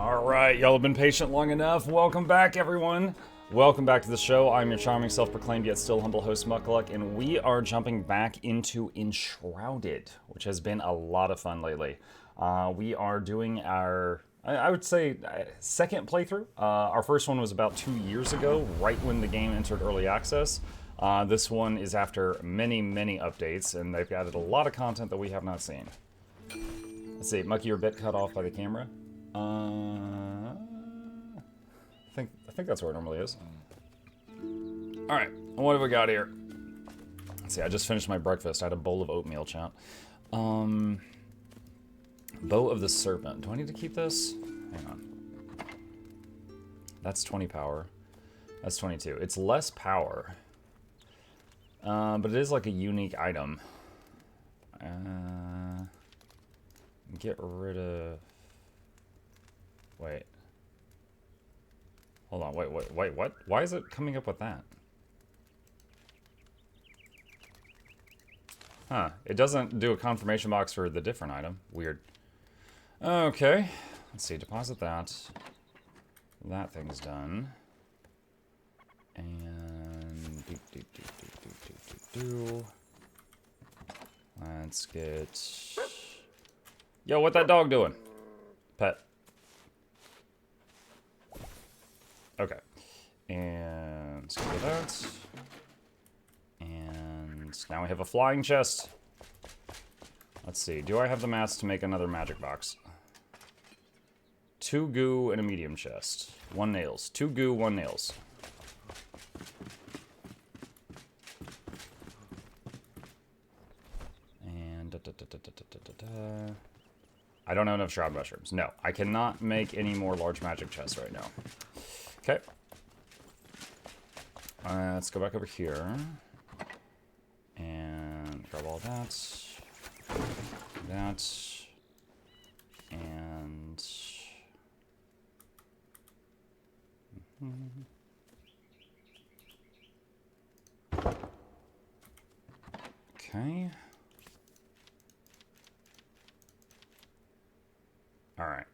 Alright, y'all have been patient long enough. Welcome back, everyone. Welcome back to the show. I'm your charming, self-proclaimed, yet still humble host, Mukluk, and we are jumping back into Enshrouded, which has been a lot of fun lately. We are doing our, I would say, second playthrough. Our first one was about 2 years ago, right when the game entered early access. This one is after many, many updates, and they've added a lot of content that we have not seen. Let's see, Mucky, you're a bit cut off by the camera. I think that's where it normally is. Alright, what have we got here? Let's see, I just finished my breakfast. I had a bowl of oatmeal, chat. Bow of the Serpent. Do I need to keep this? Hang on. That's 20 power. That's 22. It's less power. But it is like a unique item. Get rid of... Wait. Hold on, wait, what? Why is it coming up with that? Huh, it doesn't do a confirmation box for the different item. Weird. Okay, let's see, deposit that. That thing's done. And... Let's get... Yo, what that dog doing? Pet. Okay. And let's get that. And now we have a flying chest. Let's see. Do I have the mats to make another magic box? 2 goo and a medium chest. 1 nails. 2 goo, 1 nails. And I don't have enough shroud mushrooms. No, I cannot make any more large magic chests right now. Okay. Let's go back over here. And grab all that. That. And... Okay. Alright.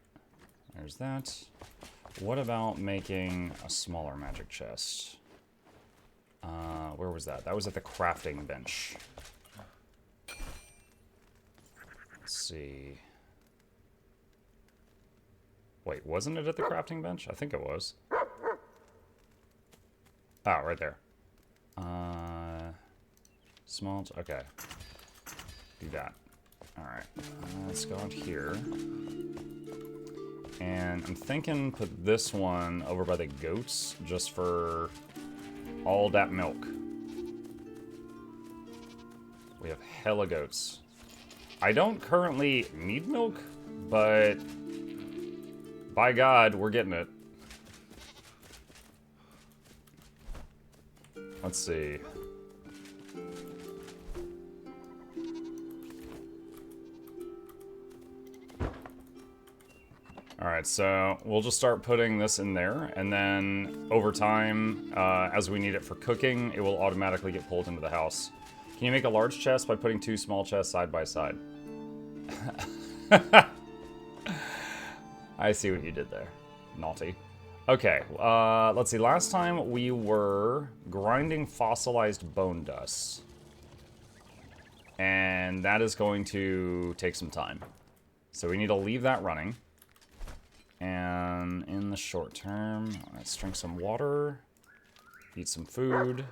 There's that. What about making a smaller magic chest? Where was that? That was at the crafting bench. Let's see. Wait, wasn't it at the crafting bench? I think it was. Oh, right there. Small... Okay. Do that. Alright. Let's go out here. And I'm thinking put this one over by the goats, just for all that milk. We have hella goats. I don't currently need milk, but by God, we're getting it. Let's see. Alright, so we'll just start putting this in there, and then over time, as we need it for cooking, it will automatically get pulled into the house. Can you make a large chest by putting 2 small chests side by side? I see what you did there. Naughty. Okay, let's see. Last time we were grinding fossilized bone dust. And that is going to take some time. So we need to leave that running. And in the short term, let's drink some water, eat some food.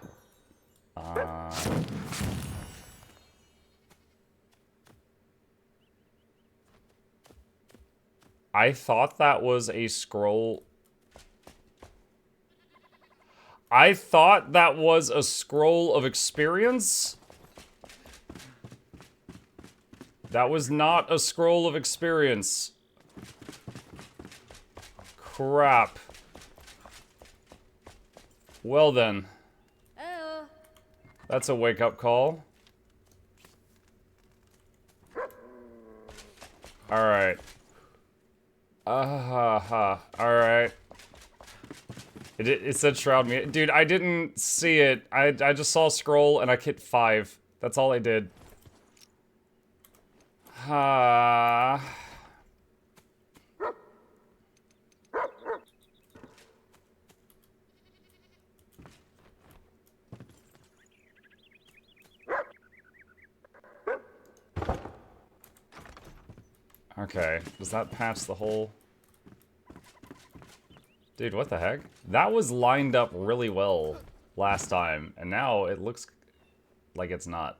I thought that was a scroll. I thought that was a scroll of experience. That was not a scroll of experience. Crap. Well then. Oh. That's a wake-up call. Alright. Alright. It said shroud me. Dude, I didn't see it. I just saw a scroll and I hit 5. That's all I did. Okay, does that patch the hole? Dude, what the heck? That was lined up really well last time, and now it looks like it's not.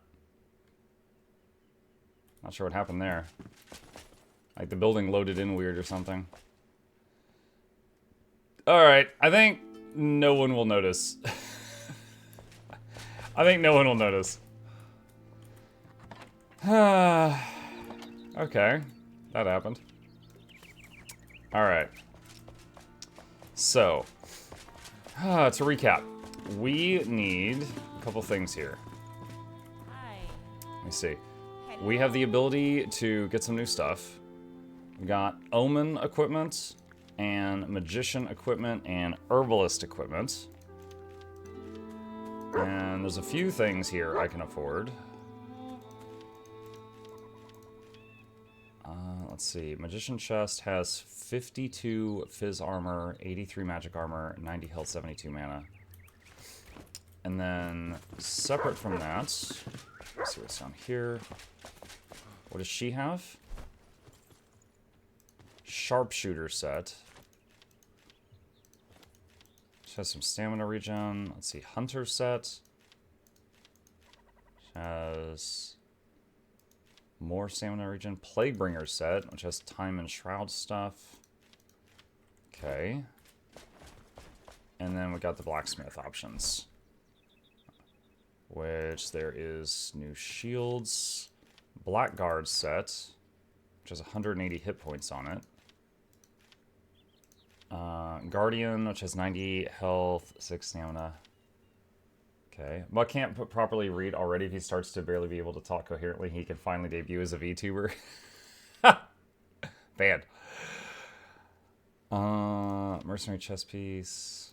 Not sure what happened there. Like the building loaded in weird or something. Alright, I think no one will notice. I think no one will notice. Okay, that happened. Alright. So, to recap, we need a couple things here. Let me see. We have the ability to get some new stuff. We got Omen equipment, and Magician equipment, and Herbalist equipment. And there's a few things here I can afford. Let's see. Magician chest has 52 Fizz armor, 83 magic armor, 90 health, 72 mana. And then, separate from that, let's see what's down here. What does she have? Sharpshooter set. She has some stamina regen. Let's see, Hunter set. She has more stamina regen. Plaguebringer set, which has time and shroud stuff. Okay. And then we got the blacksmith options. Which there is new shields. Blackguard set, which has 180 hit points on it. Guardian, which has 90 health, 6 stamina. Okay. But can't properly read already. If he starts to barely be able to talk coherently, he can finally debut as a VTuber. Banned. Mercenary chest piece.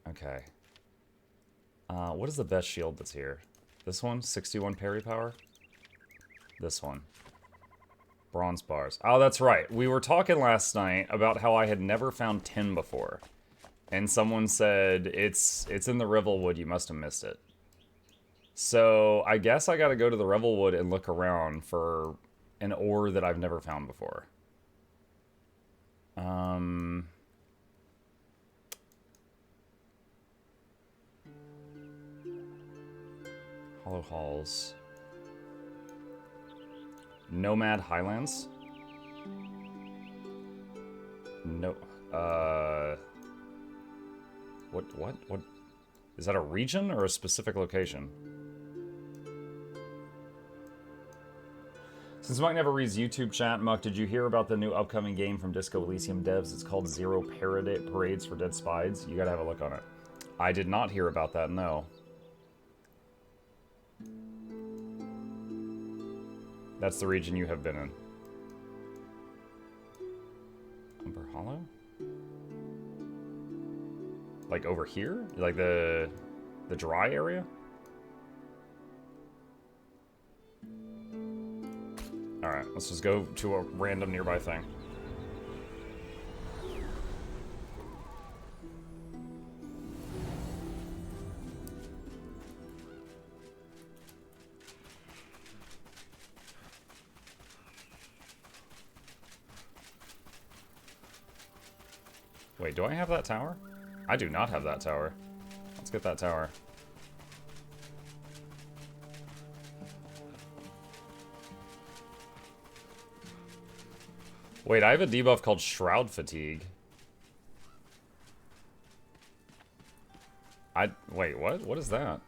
Okay. What is the best shield that's here? This one? 61 parry power? This one. Bronze bars. Oh, that's right. We were talking last night about how I had never found 10 before. And someone said, it's in the Revelwood, you must have missed it. So, I guess I gotta go to the Revelwood and look around for an ore that I've never found before. Hollow Halls. Nomad Highlands? No, What? Is that a region or a specific location? Since Muck never reads YouTube chat, Muck, did you hear about the new upcoming game from Disco Elysium devs? It's called Zero Parades for Dead Spies. You gotta have a look on it. I did not hear about that, no. That's the region you have been in. Umber Hollow? Like over here? Like the dry area? Alright, let's just go to a random nearby thing. Wait, do I have that tower? I do not have that tower. Let's get that tower. Wait, I have a debuff called Shroud Fatigue. Wait, what? What is that?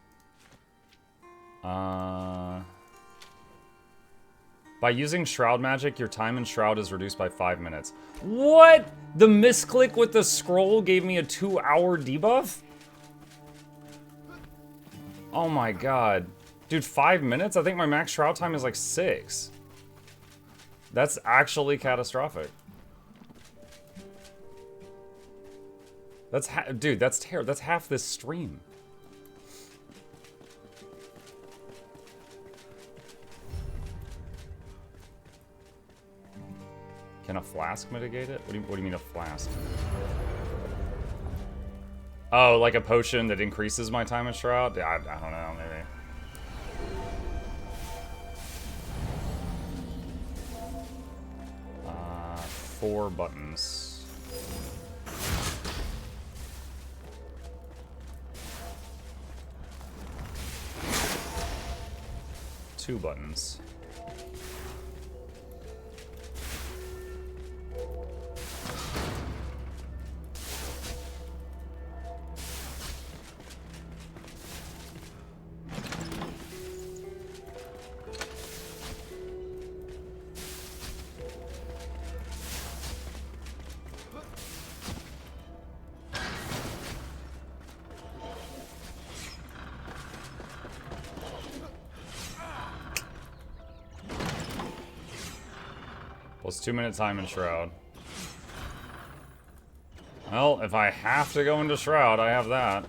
By using Shroud magic, your time in Shroud is reduced by 5 minutes. What? The misclick with the scroll gave me a 2-hour debuff? Oh my god. Dude, 5 minutes? I think my max Shroud time is like 6. That's actually catastrophic. Dude, that's terrible. That's half this stream. Can a flask mitigate it? What do you mean a flask? Oh, like a potion that increases my time in Shroud? I don't know, maybe. 4 buttons. Two buttons. Plus 2-minute time in Shroud. Well, if I have to go into Shroud, I have that.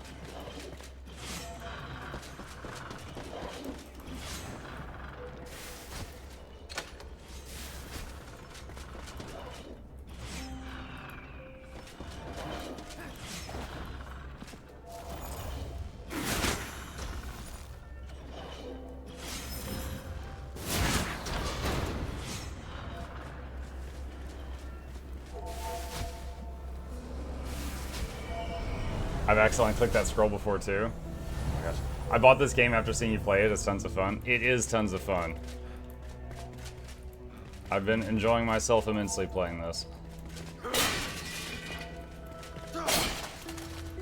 I've accidentally clicked that scroll before too. Oh my gosh. I bought this game after seeing you play it. It's tons of fun. It is tons of fun. I've been enjoying myself immensely playing this.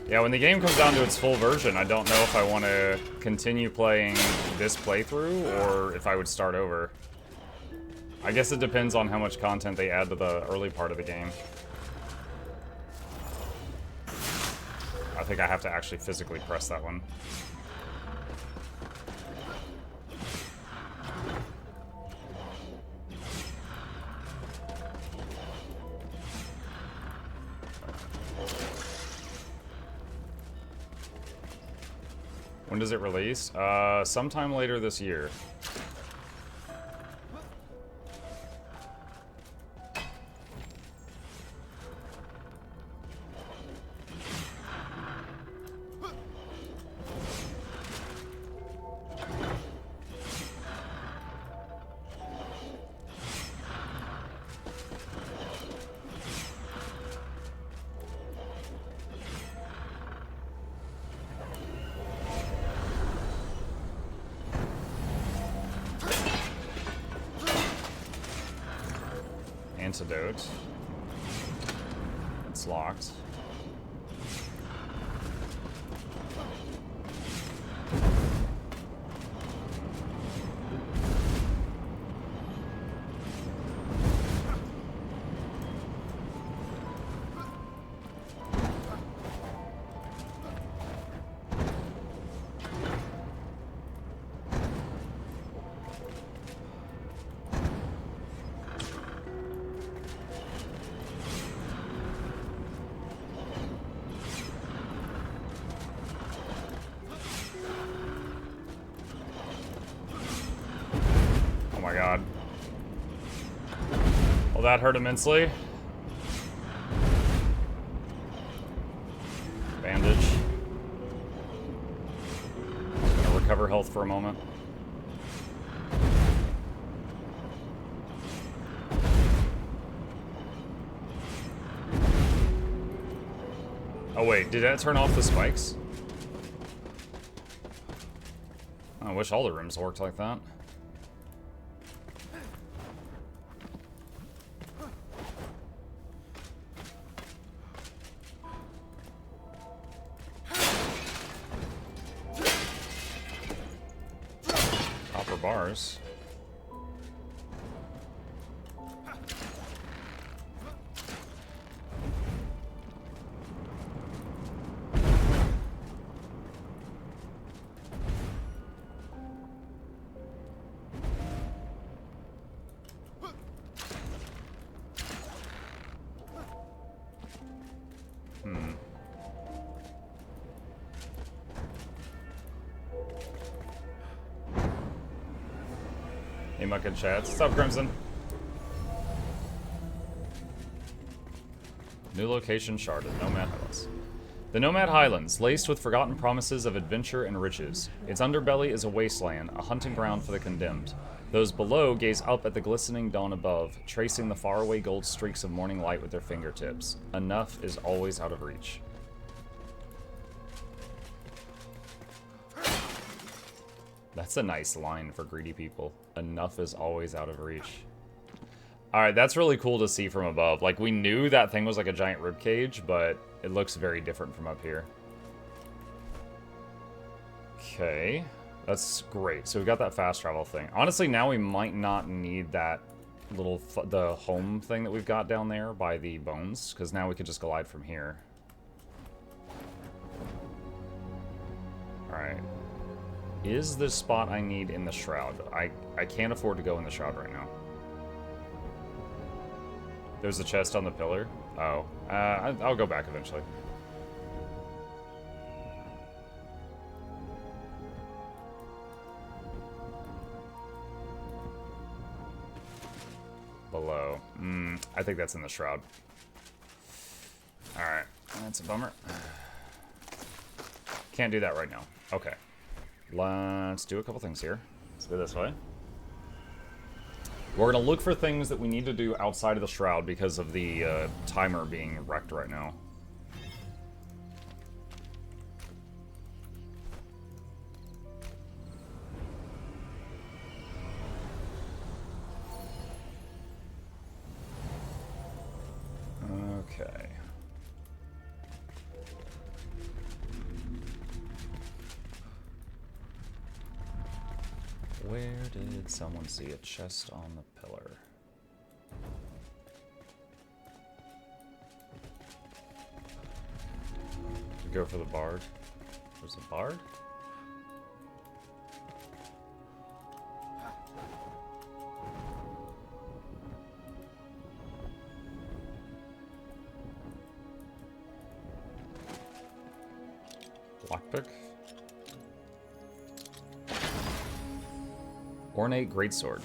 Yeah, when the game comes down to its full version, I don't know if I want to continue playing this playthrough or if I would start over. I guess it depends on how much content they add to the early part of the game. I think I have to actually physically press that one. When does it release? Sometime later this year. Antidote. It's locked. Oh my god. Well, that hurt immensely. Bandage. Gonna recover health for a moment. Oh wait, did that turn off the spikes? I wish all the rooms worked like that. Copper bars. Hey, Muck and Chats. What's up, Crimson? New location, Enshrouded. Nomad Highlands. The Nomad Highlands, laced with forgotten promises of adventure and riches. Its underbelly is a wasteland, a hunting ground for the condemned. Those below gaze up at the glistening dawn above, tracing the faraway gold streaks of morning light with their fingertips. Enough is always out of reach. That's a nice line for greedy people. Enough is always out of reach. Alright, that's really cool to see from above. Like, we knew that thing was like a giant ribcage, but it looks very different from up here. Okay. That's great. So we got that fast travel thing. Honestly, now we might not need that little the home thing that we've got down there by the bones, because now we could just glide from here. Alright. Is this spot I need in the shroud? I can't afford to go in the shroud right now. There's a chest on the pillar? Oh. I'll go back eventually. Below. I think that's in the shroud. Alright. That's a bummer. Can't do that right now. Okay. Let's do a couple things here. Let's go this way. We're going to look for things that we need to do outside of the shroud because of the timer being wrecked right now. Okay. Where did someone see a chest on the pillar? Go for the bard. There's a bard? Lockpick? Ornate greatsword.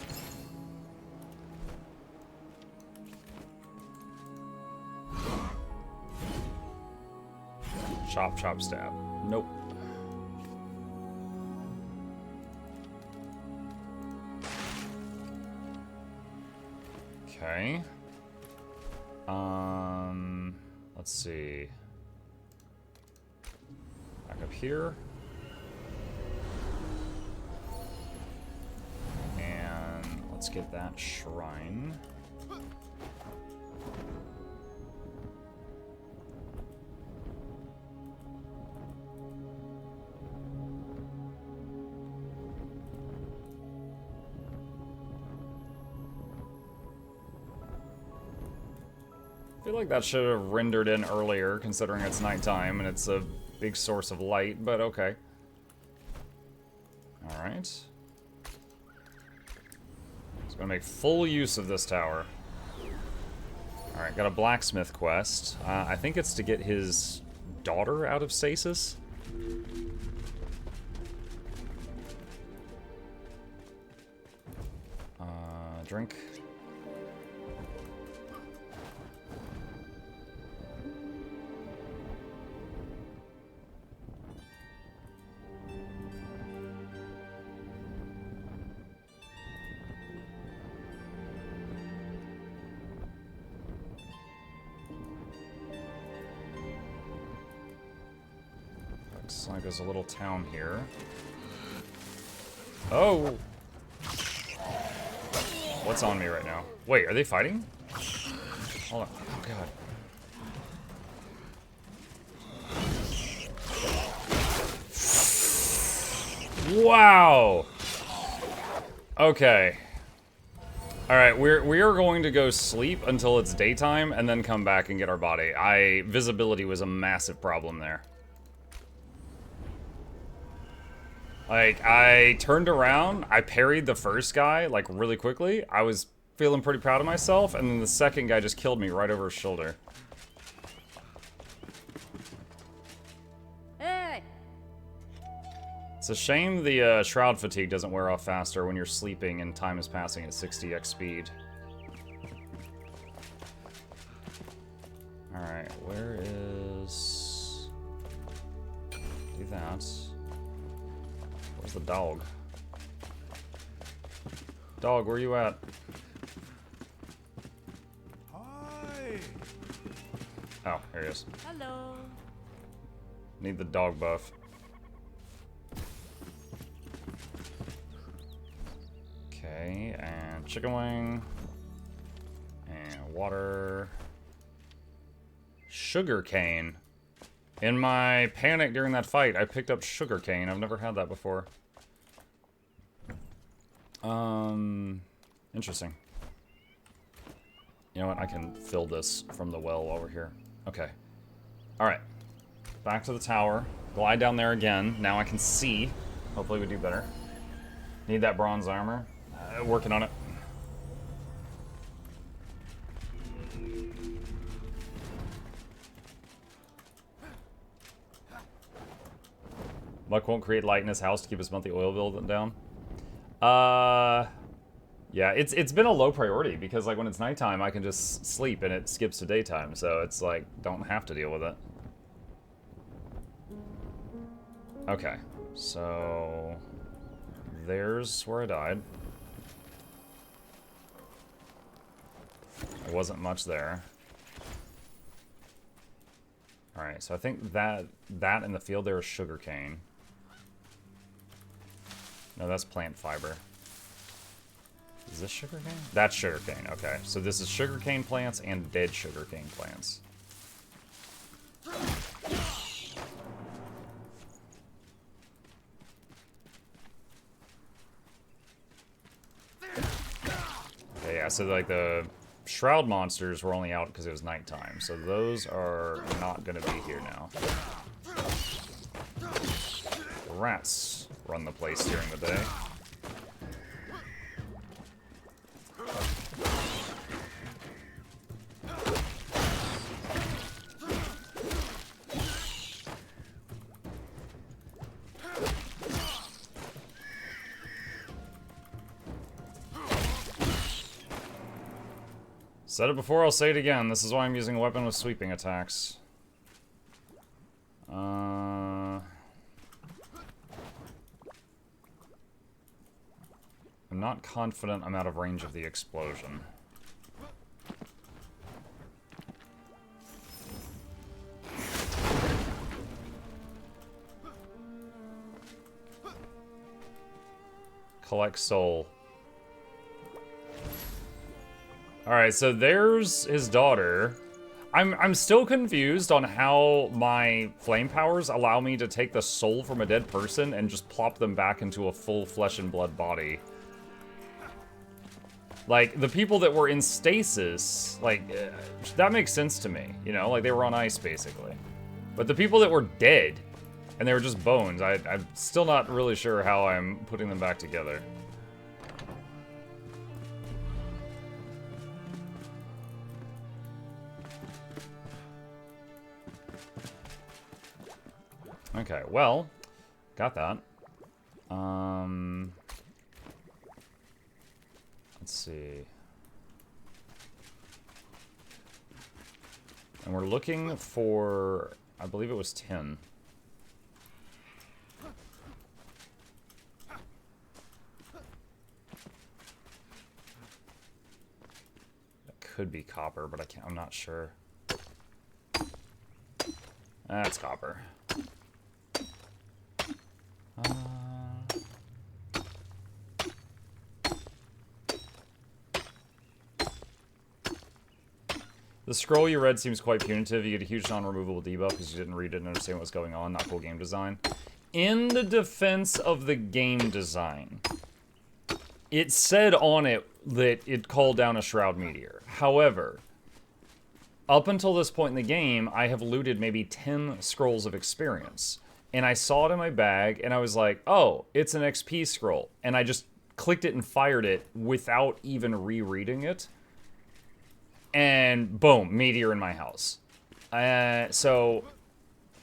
Chop, chop, stab. Nope. Okay. Let's see. Back up here. And let's get that shrine. I feel like that should have rendered in earlier, considering it's nighttime and it's a big source of light, but okay. Alright. Just gonna make full use of this tower. Alright, got a blacksmith quest. I think it's to get his daughter out of stasis. Drink. Looks like there's a little town here. Oh! What's on me right now? Wait, are they fighting? Hold on. Oh, God. Wow! Okay. Alright, we are going to go sleep until it's daytime and then come back and get our body. Visibility was a massive problem there. Like, I turned around, I parried the first guy, like, really quickly. I was feeling pretty proud of myself, and then the second guy just killed me right over his shoulder. Hey. It's a shame the shroud fatigue doesn't wear off faster when you're sleeping and time is passing at 60x speed. Alright, where is... do that. Where's the dog? Dog, where you at? Hi. Oh, here he is. Hello. Need the dog buff. Okay, and chicken wing. And water. Sugar cane. In my panic during that fight, I picked up sugar cane. I've never had that before. Interesting. You know what? I can fill this from the well while we're here. Okay. Alright. Back to the tower. Glide down there again. Now I can see. Hopefully we do better. Need that bronze armor. Working on it. Muck won't create light in his house to keep his monthly oil bill down. Yeah, it's been a low priority because like when it's nighttime I can just sleep and it skips to daytime, so it's like don't have to deal with it. Okay, so there's where I died. There wasn't much there. Alright, so I think that in the field there is sugarcane. No, that's plant fiber. Is this sugarcane? That's sugarcane, okay. So this is sugarcane plants and dead sugarcane plants. Okay, yeah, so like the shroud monsters were only out because it was nighttime. So those are not going to be here now. Rats run the place during the day. Said it before, I'll say it again. This is why I'm using a weapon with sweeping attacks. I'm not confident I'm out of range of the explosion. Collect soul. Alright, so there's his daughter. I'm still confused on how my flame powers allow me to take the soul from a dead person and just plop them back into a full flesh and blood body. Like, the people that were in stasis, like, that makes sense to me, you know? Like, they were on ice, basically. But the people that were dead, and they were just bones, I'm still not really sure how I'm putting them back together. Okay, well, got that. Let's see. And we're looking for, I believe it was 10. That could be copper, but I'm not sure. That's copper. The scroll you read seems quite punitive. You get a huge non-removable debuff because you didn't read it and understand what's going on. Not cool game design. In the defense of the game design, it said on it that it called down a Shroud Meteor. However, up until this point in the game, I have looted maybe 10 scrolls of experience. And I saw it in my bag, and I was like, oh, it's an XP scroll. And I just clicked it and fired it without even rereading it. And boom, meteor in my house. So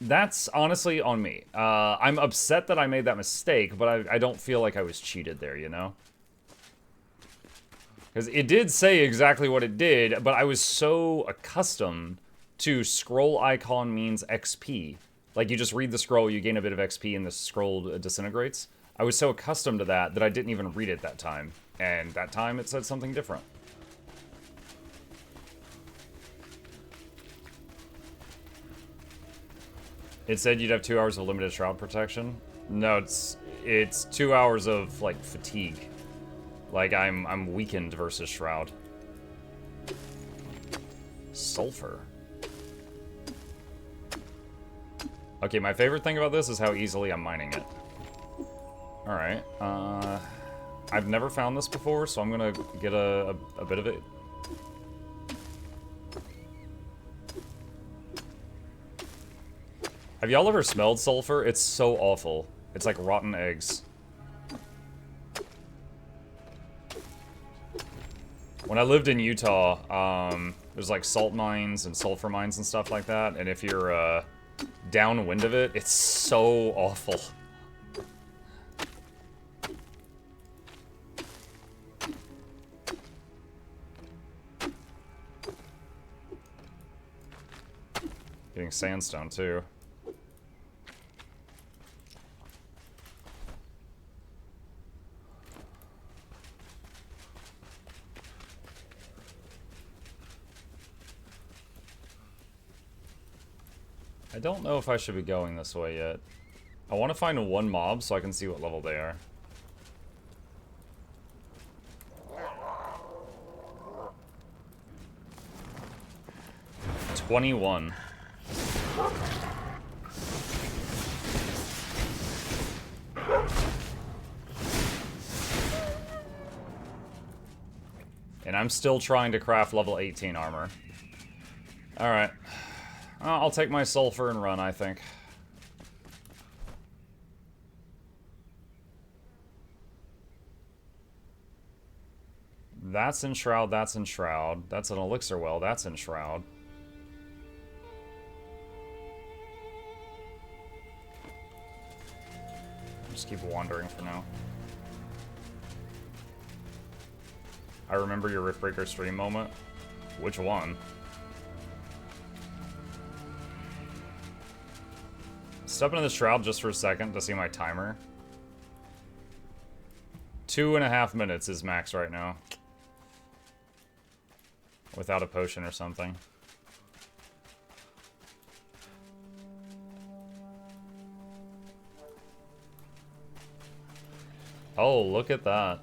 that's honestly on me. I'm upset that I made that mistake, but I don't feel like I was cheated there, you know? Because it did say exactly what it did, but I was so accustomed to scroll icon means XP. Like, you just read the scroll, you gain a bit of XP, and the scroll disintegrates. I was so accustomed to that I didn't even read it that time. And that time it said something different. It said you'd have 2 hours of limited shroud protection. No, it's 2 hours of like fatigue. Like I'm weakened versus shroud. Sulfur. Okay, my favorite thing about this is how easily I'm mining it. Alright, I've never found this before, so I'm gonna get a bit of it. Have y'all ever smelled sulfur? It's so awful. It's like rotten eggs. When I lived in Utah, there's like salt mines and sulfur mines and stuff like that, and if you're downwind of it, it's so awful. Getting sandstone too. I don't know if I should be going this way yet. I want to find one mob so I can see what level they are. $21. And I'm still trying to craft level 18 armor. Alright. I'll take my sulfur and run, I think. That's Enshrouded, that's Enshrouded. That's an elixir well, that's Enshrouded. Just keep wandering for now. I remember your Riftbreaker stream moment. Which one? Step into the shroud just for a second to see my timer. 2.5 minutes is max right now. Without a potion or something. Oh, look at that.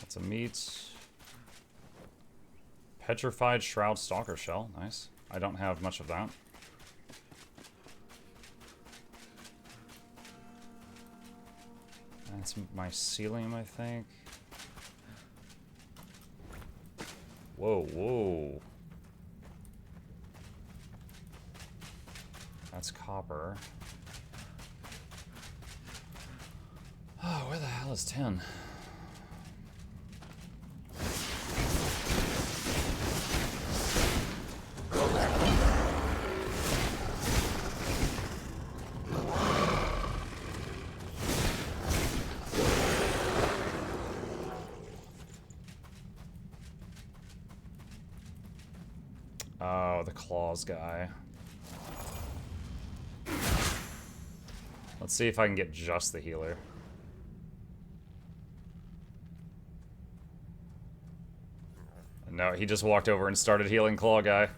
Some meat. Petrified Shroud Stalker Shell. Nice. I don't have much of that. That's mycelium, I think. Whoa, whoa. That's copper. Oh, where the hell is tin? Oh, the claws guy. Let's see if I can get just the healer. No, he just walked over and started healing claw guy.